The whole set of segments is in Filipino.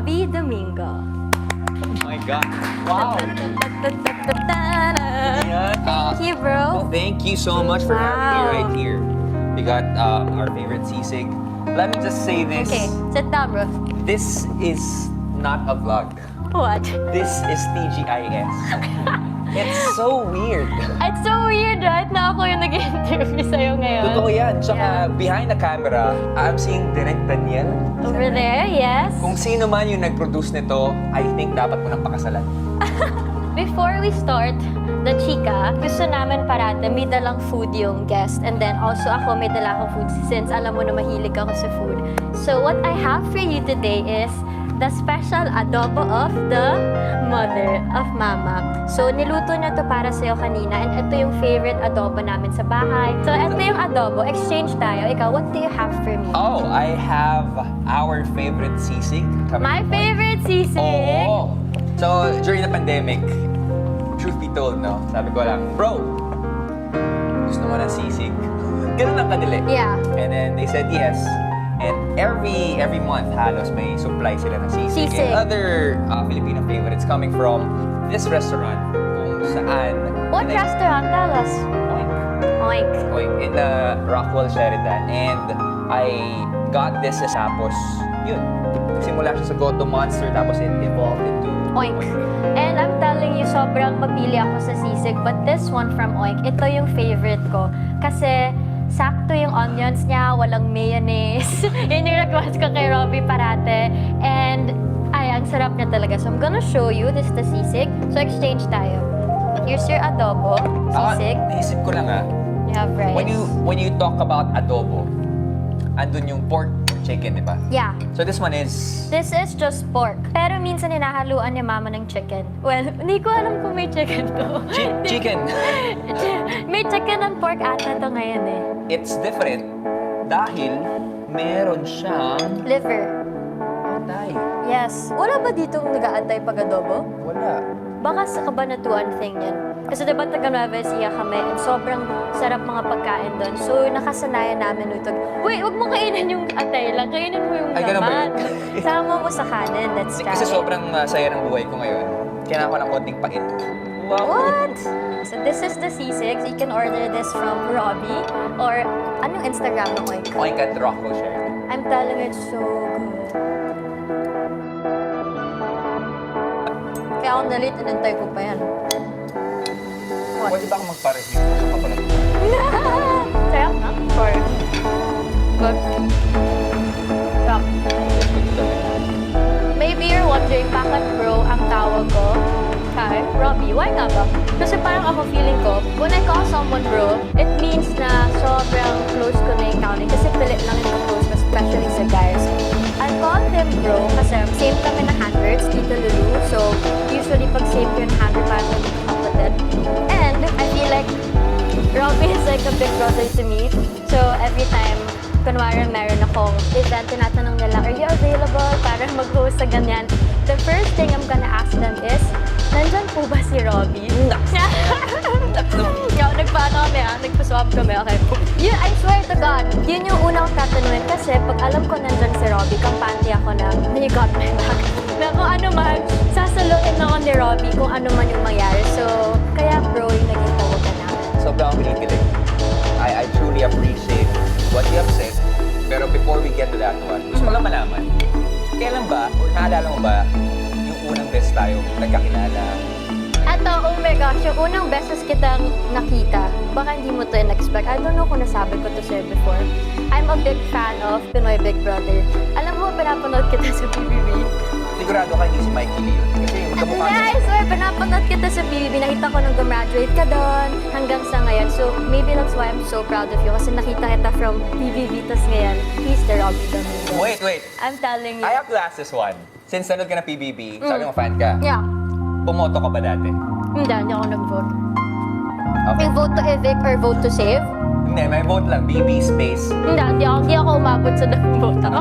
Robbie Domingo. Oh my God. Wow. Ayan. Thank you, bro. Thank you so much for having me right here. We got our favorite sisig. Let me just say this. Okay, sit down, bro. This is not a vlog. What? This is TGIS. It's so weird. It's so weird, right? Na ako yung nag-interview sa'yo ngayon. Totoo yan. Tsaka Yeah. behind the camera, I'm seeing Direk Daniel. Over there, yes. Kung sino man yung nag-produce nito, I think dapat mo nang pakasalan. Before we start the chika, gusto namin parate may dalang food yung guest. And then also ako may dala akong food since alam mo na mahilig ako sa food. So what I have for you today is the special adobo of the mother of Mama. So niluto niya to para sa'yo kanina and ito yung favorite adobo namin sa bahay. So ito yung adobo. Exchange tayo. Ikaw, what do you have for me? Oh, I have our favorite sisig. My favorite sisig! Oo. So, during the pandemic, truth be told, no? Sabi ko lang, bro, gusto mo ng sisig? Ganun lang kadali. Yeah. And then they said yes. And every month, halos may supply sila ng sisig. Sisig. And other Filipino favorites coming from this restaurant kung saan. What restaurant? Tell us. Oink. Oink. Oink. In the Rockwell Sheridan. And I got this tapos, yun. Simula siya sa Goto Monster tapos it evolved into Oink. And I'm telling you, sobrang mapili ako sa sisig. But this one from Oink, ito yung favorite ko. Kasi sakto yung onions niya, walang mayonnaise. Yun yung request ko kay Robbie parate. And ay, ang sarap niya talaga. So I'm gonna show you. This is the sisig. So exchange tayo. Here's your adobo, sisig. Naisip ko lang You have rice. when you talk about adobo, andun yung pork or chicken, di ba? Yeah. So this one is... This is just pork. Pero minsan hinahaluan ni Mama ng chicken. Well, hindi ko alam kung may chicken to. chicken. May chicken and pork ata to ngayon eh. It's different dahil meron siyang... Liver. Atay. Yes. Wala ba ditong nag-aantay pag adobo? Wala. Baka sa Kabanatuan thing yan. Kasi diba taga Nueva Ecija kami and sobrang sarap mga pagkain doon. So nakasanayan namin ito. Wait, wag mo kainin yung atay lang. Kainin mo yung Ay, ganun ba laman. yun? Sama mo sa kanin. Let's try Kasi it. sobrang saya ng buhay ko ngayon. Kailangan ko ng konting pait. Wow. What? So this is the C6. You can order this from Robbie or anong Instagram mo ko? Oink at Rockwell Sheridan. I'm telling you, it's so good. Kaya ako nalit, inantay ko pa yan. What? Pwede ba ako magpa-review sa kapalat? Sarap na? Or good? Sarap. Maybe you're wondering bakit bro ang tawag ko kay Robbie. Why nga ba? Kasi parang ako feeling ko, when I call someone bro, it means na sobrang close ko na yung counting. Kasi pilit lang yung close ko, especially sa guys. I call him bro kasi same kami na handworks, Tito Lulu. So, usually pag same ko yung handwork, parang kapatid. And I feel like Robbie is like a big brother to me. So, every time kunwari meron akong event, tinatanong nila, are you available para mag-host sa ganyan? The first thing I'm gonna ask them is, nandyan po ba si Robbie? Nagpaano kami nagpa-swab kami, okay. Yun, I swear to God, yun yung unang tatanungin kasi pag alam ko nandyan si Robbie, kampante ako na, you got my back. Na kung ano man, sasalutin ako ni Robbie kung ano man yung mangyari. So, kaya bro, yung naging tawagan namin. Sobrang kinikilig. I truly appreciate what you have said. Pero before we get to that one, gusto ko lang malaman, kailan ba, or naalala mo ba, yung unang beses tayo nagkakilala? Eto, oh my gosh, yung unang beses kitang nakita, baka hindi mo to in-expect. I don't know kung nasabi ko to sa'yo before. I'm a big fan of Pinoy Big Brother. Alam mo, pinapanood kita sa PBB. Sigurado ka hindi si Mikey Lee yun. Kasi magkamukha Yeah, I swear, pinapanood kita sa PBB. Nakita ko nung gumraduate ka doon hanggang sa ngayon. So, maybe that's why I'm so proud of you. Kasi nakita kita from PBB, tas ngayon, he's the Robbie Domingo. Wait. I'm telling you. I have to ask this one. Since nanood ka na PBB, sabi mo fan ka, Yeah. bumoto ka ba dati? Hindi ako nag-vote. Okay. May vote to evict or vote to save? Hindi, may vote lang. BB space. Hindi ako umabot sa nag-vote ako.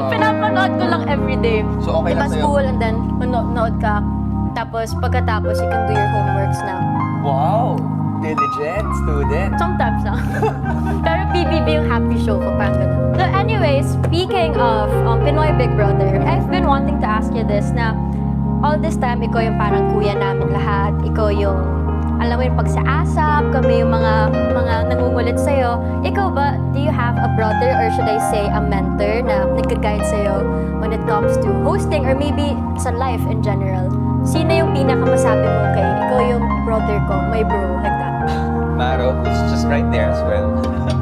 Pinapanood ko lang everyday. So, okay lang Diba sa'yo? school and then manood ka. Tapos pagkatapos, you can do your homeworks na. Wow! Diligent student. Sometimes lang. Pero PBB yung happy show ko, parang ganun. So Anyway, speaking of Pinoy Big Brother, I've been wanting to ask you this na all this time, ikaw yung parang kuya namin lahat. Ikaw yung, alam mo yung pag sa ASAP, kami yung mga nangungulit sa'yo. Ikaw ba, do you have a brother or should I say a mentor na nagka-guide sa'yo when it comes to hosting or maybe sa life in general? Sino yung pinakamasabi mo kay, ikaw yung brother ko, my bro, like that? Maro, who's just right there as well.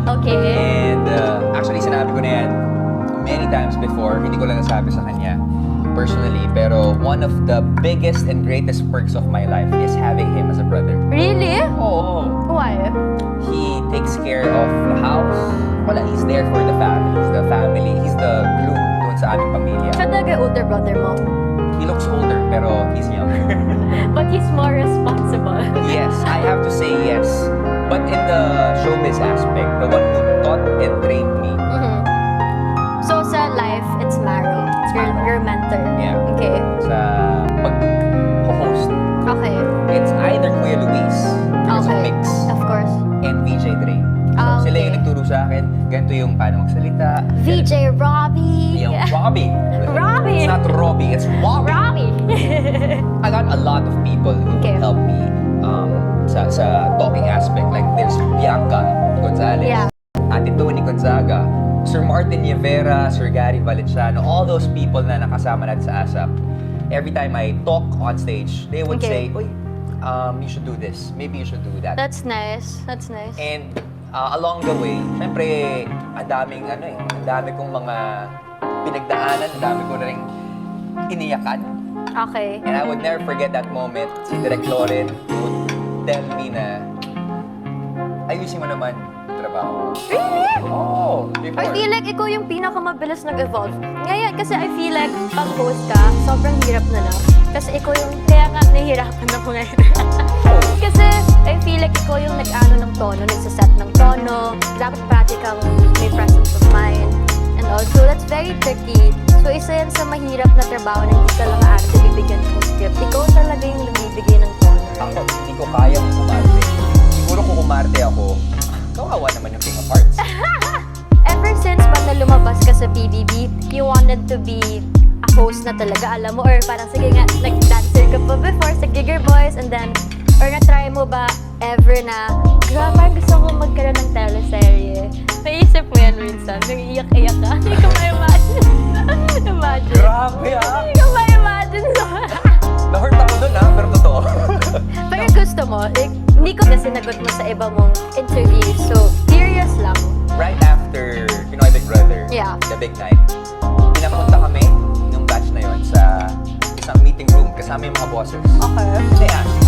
Okay. And actually, sinabi ko na yan many times before. Hindi ko lang nasabi sa kanya personally. Pero one of the biggest and greatest perks of my life is having him as a brother. Really? Oo. Why? He takes care of the house. Wala, he's there for the family. He's the family. He's the glue doon sa aming pamilya. Siya talaga older brother mo. He looks older, pero he's younger. But he's more responsible. Yes, I have to say yes. But in the showbiz aspect, the one who taught and trained me, Mhm. So sa life, it's Maro. It's your mentor. Yeah. Okay. sa pag-host, Okay. it's either Kuya Luis, there's a Okay. mix, Of course. and VJ Dre. So, Ah, sila yung okay. nagturo sa akin, ganito yung paano magsalita. VJ Robbie. Yung Robbie. Robbie. It's not Robbie, it's Robbie. Robbie. I got a lot of people who Okay. help me sa talking aspect. Like there's Bianca Gonzalez, Yeah. Ate Tony Gonzaga, Sir Martin Rivera, Sir Gary Valenciano, all those people na nakasama natin sa ASAP. Every time I talk on stage, they would Okay. say, "Uy, you should do this. Maybe you should do that." That's nice. That's nice. And along the way, syempre, ang dami kong mga pinagdaanan, ang dami ko na rin iniyakan. Okay. And I would never forget that moment. Si Direk Loren would tell me na, ayusin mo naman yung trabaho. Really? Oo, I before. feel like ikaw yung pinakamabilis nag-evolve. Ngayon, kasi I feel like pag host ka, sobrang hirap na lang. Kasi ikaw yung, kaya nga nahihirapan ako ngayon. Kasi I feel like ikaw yung nag-ano ng tono, nagsaset ng tono. Dapat parati kang may presence of mind. And also, that's very tricky. So, isa yan sa mahirap na trabaho na hindi ka lang arte bibigyan ng script. Ikaw talaga yung nagbibigay ng tono. Ako, hindi ko kaya umarte. Siguro kung umarte ako, kawawa naman yung King of Hearts. Ever since pa na lumabas ka sa PBB, you wanted to be a host na talaga, alam mo? Or parang, sige nga, nag-dancer ka pa before sa Giger Boys, and then, or na-try mo ba ever na, grabe, parang gusto ko magkaroon ng teleserye. Naisip mo yan minsan, nag-iyak-iyak ka. Hindi ko ma-imagine. Imagine. Grabe ah! Hindi ko ma-imagine. Na-hurt ako dun ah, pero totoo. Pero gusto mo, like, hindi ko na sinagot mo sa iba mong interview, so, curious lang. Right after Pinoy Big Brother, Yeah. the big night, pinapunta kami nung batch na yon sa isang meeting room kasama yung mga bosses. Okay. And they asked,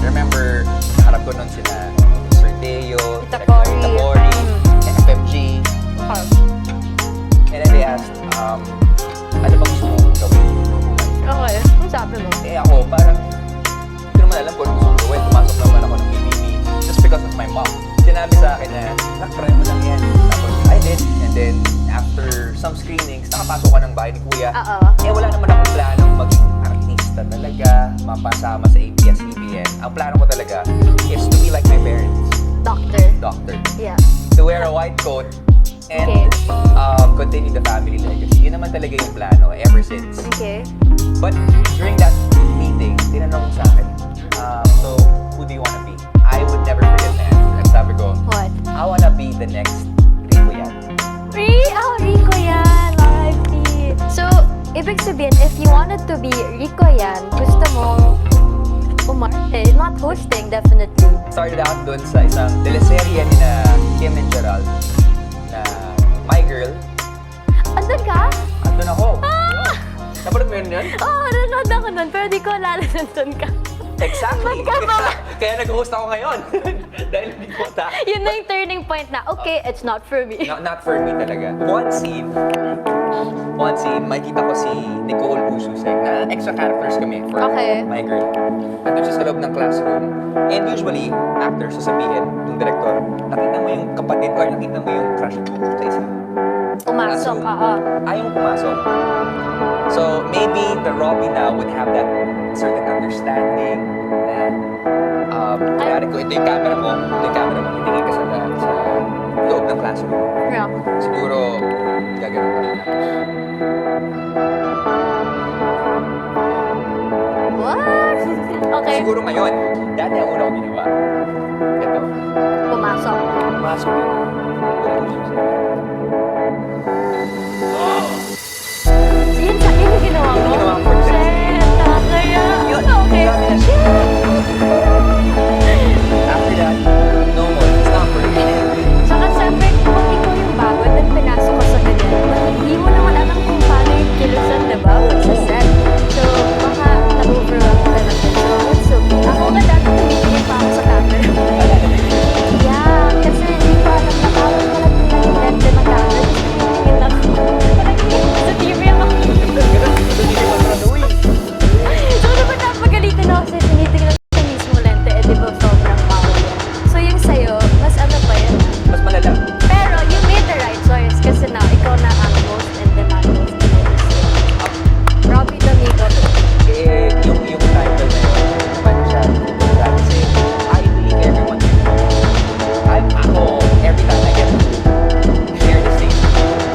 remember, naharap ko nun sila Sir Deo, Tita Cory. Tita Cory, FMG, Okay. and then they asked, ano bang gusto mong gawin? Okay. Ang sabi mo? Eh ako, parang, hindi naman alam ko ano gusto kong gawin. Pumasok naman ako ng PBB just because of my mom. Sinabi sa akin na, try mo lang yan. Tapos, I did. And then, after some screenings, nakapasok ka ng bahay ni Kuya. Oo. Eh, wala naman akong planong maging artista talaga, mapasama sa ABS-CBN. Ang plano ko talaga is to be like my parents, Doctor. doctor. Yeah. To wear a white coat and Okay. continue the family legacy. Yun naman talaga yung plano ever since. Okay. But during that meeting, tinanong sa akin, so, who do you wanna be? I would never forget na answer. And sabi ko, What? I wanna be the next Rico yan. Rico yan! RIP! So, ibig sabihin, if you wanted to be Rico yan, gusto mong umarte, not hosting, definitely. Started out dun sa isang teleserye ni na Kim and Gerald na My Girl. Andun ka? Andun ako. Ah! Napanood mo yun? Oo, nanonood ako nun, pero di ko alala nandun ka. Exactly. Ba't ka ba? Kaya nag-host ako ngayon. Dahil hindi ko Yun na yung turning point na, okay, it's not for me. Not for me talaga. One scene, makikita ko si Nicole Ususek na extra characters kami for Okay. My Girl. Nandun siya sa loob ng classroom. And usually, actors sasabihin, yung director, nakita mo yung kapatid or nakita mo yung crush mo sa isang Umasok, classroom. oo. Ayaw pumasok. So, maybe the Robbie now would have that certain understanding na kaya ko, ito yung camera mo, hitingin ka sa loob ng classroom. Yeah. Siguro, Pasok na. So, yun yung ginawa mo? Ginawa ko for the Shit, kaya. Yun, Okay. grabe na siya. After that, no more. It's not for me. Saka syempre, kung ikaw yung bago at pinasok ka sa ganyan, hindi mo naman alam kung paano yung kilusan, diba? Pag sa set. So, baka na-overwhelm ka na din. So, it's okay. Ako nga dati tumitingin pa ako sa camera. Yeah, kasi hindi ko alam na tawag ko lang yung lente ng camera. Tingin ako. Parang sa TV ako. So, diba napagalitan ako kasi tinitingnan ko sa mismo lente, eh di ba sobrang power yan. So, yung sa'yo, mas ano pa yan? Mas malala. Pero you made the right choice kasi now ikaw na ang most in demand most Robbie Domingo. Eh, yung title na yun, naman siya. Kasi, I believe everyone can know. Ako, every time I get to share the stage,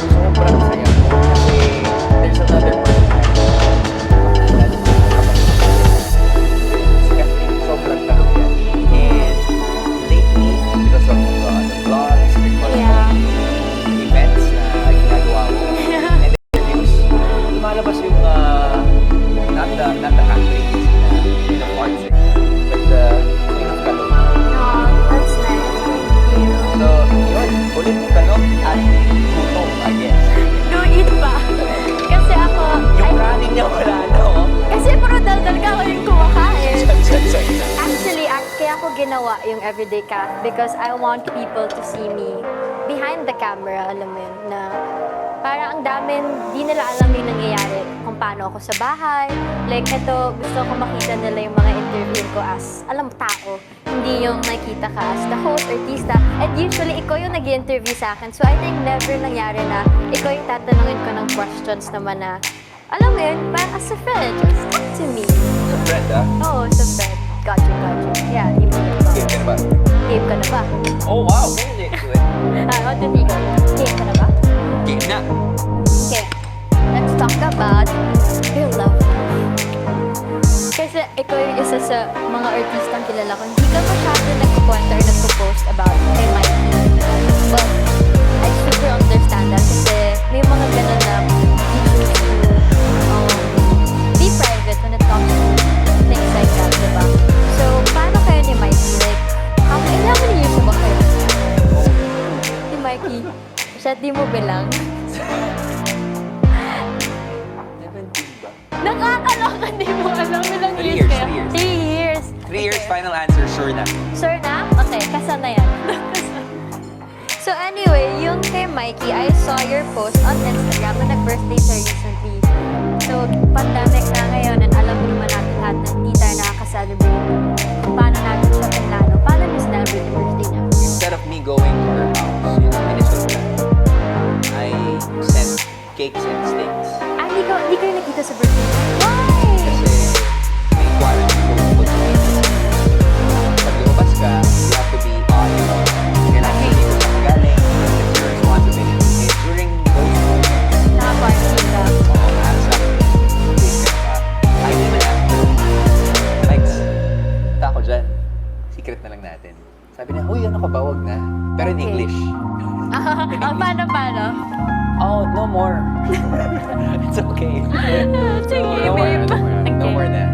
sobrang saya ko. Kasi, there's another person sobrang talong yan. And lately, because of the vlogs, because Yeah. of events na ginagawa mo, and the interviews, lumalabas yung not the actress na the parts but the queen of kalong. Oh, that's nice. Thank you. So, yun, ulit yung kalong at gutom, I guess. Do it pa. Kasi ako, Yung running niya wala na, oh. kasi puro daldal ka ako yung kumakain. Chat. Actually, kaya ako ginawa yung everyday cat because I want people to see me behind the camera, alam mo yun, na parang ang dami, di nila alam yung nangyayari kung paano ako sa bahay. Like, ito, gusto ko makita nila yung mga interview ko as, alam mo, tao. Hindi yung nakita ka as the host, artista. And usually, ikaw yung nag-interview sa akin. So, I think never nangyari na ikaw yung tatanungin ko ng questions naman na, alam mo yun, parang as a friend, just talk to me. Sa friend, ah. Oo, as a friend. Got you. Yeah, di mo na ba? Game ka na ba? Game ka na ba? Oh, wow. Very into it. How do you go? Game ka na ba? Game na. Okay, let's talk about your love life. Kasi ikaw yung isa sa mga artistang kilala ko. Hindi ka masyado nagkukwento or nagpo-post about kay Mikey. But I super understand that kasi may mga ganun na you choose to be private when it comes to things like that, diba? So, paano kayo ni Mikey? Like, how many years na ba kayo? Ni Mikey, siya di mo bilang. 17 ba? Nakakaloka, di mo alam ilang 3 years years, kayo. 3 years. 3 years. 3 years, final answer, sure na. Sure na? Okay, kasan na yan. So anyway, yung kay Mikey, I saw your post on Instagram na nag-birthday siya recently. So, pandemic na ngayon and alam mo naman natin lahat na hindi tayo nakaka-celebrate. Kung paano natin siya pinlano, paano mo celebrate yung birthday niya? Instead of me going to her house, yung initial plan, I sent cakes and steaks. Ah, hindi kayo nakita sa birthday niya? Why? Kasi may quarantine protocol sa Philippines. Pag lumabas ka, you have to be on. Kailangan hindi ko siya magaling. It's your responsibility. And during those moments, Naka-quarantine ka. hands up, cake ka. I even asked her, Mike's, punta ako dyan. Secret na lang natin. Sabi niya, uy, ano ka ba? Wag na. Pero in Okay. English. Paano? Oh, no more. It's okay. Sige, no more, babe. no more na.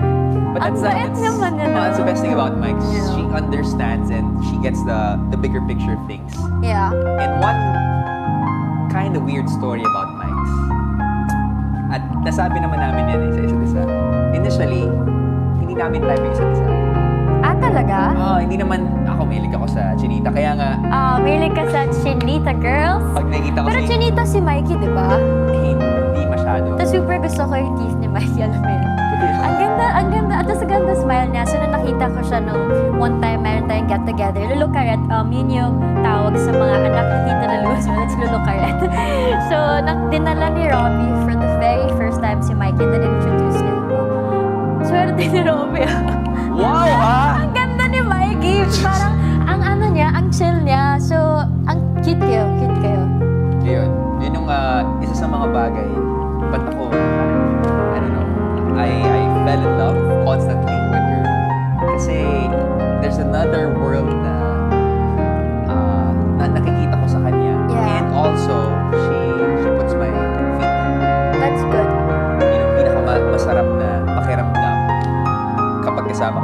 But Ang bait naman na, no? that's the best thing about Mike. Yeah. She understands and she gets the bigger picture of things. Yeah. And one kind of weird story about Mike's. At nasabi naman namin yan sa isa't isa. Initially, hindi namin type yung isa't isa. Ah, talaga? Hindi naman ako mahilig ako sa chinita. Kaya nga, Mahilig ka sa Chinita girls? pag nakikita ko Pero si... Chinita si Mikey, di ba? Hindi masyado. Tapos super gusto ko yung teeth ni Mikey, alam mo yun. Ang ganda. At tapos ang ganda smile niya. So, nung nakita ko siya nung one time, meron tayong get together. Lulu Karet, yun yung tawag sa mga anak ni Tita na Luz. That's Lulu Karet. So, dinala ni Robbie for the very first time si Mikey, then introduce niya ako. Swerte ni Robbie. Wow, ha? Ang ganda ni Mikey. Parang, ang ano niya, ang chill niya. So, ang cute kayo. Yun yung isa sa mga bagay. Ba't ako, I don't know, I fell in love constantly with her. Kasi there's another world na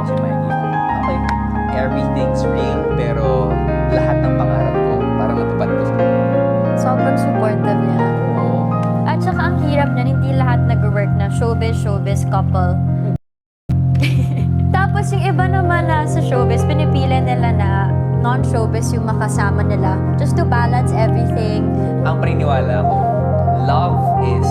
ko si Mikey. Okay, everything's real, pero lahat ng pangarap ko, parang natupad ko. Sobrang supportive niya. Oo. At saka ang hirap niyan, hindi lahat nag-work na showbiz couple. Tapos yung iba naman na sa showbiz, pinipili nila na non-showbiz yung makasama nila just to balance everything. Ang paniniwala ko, love is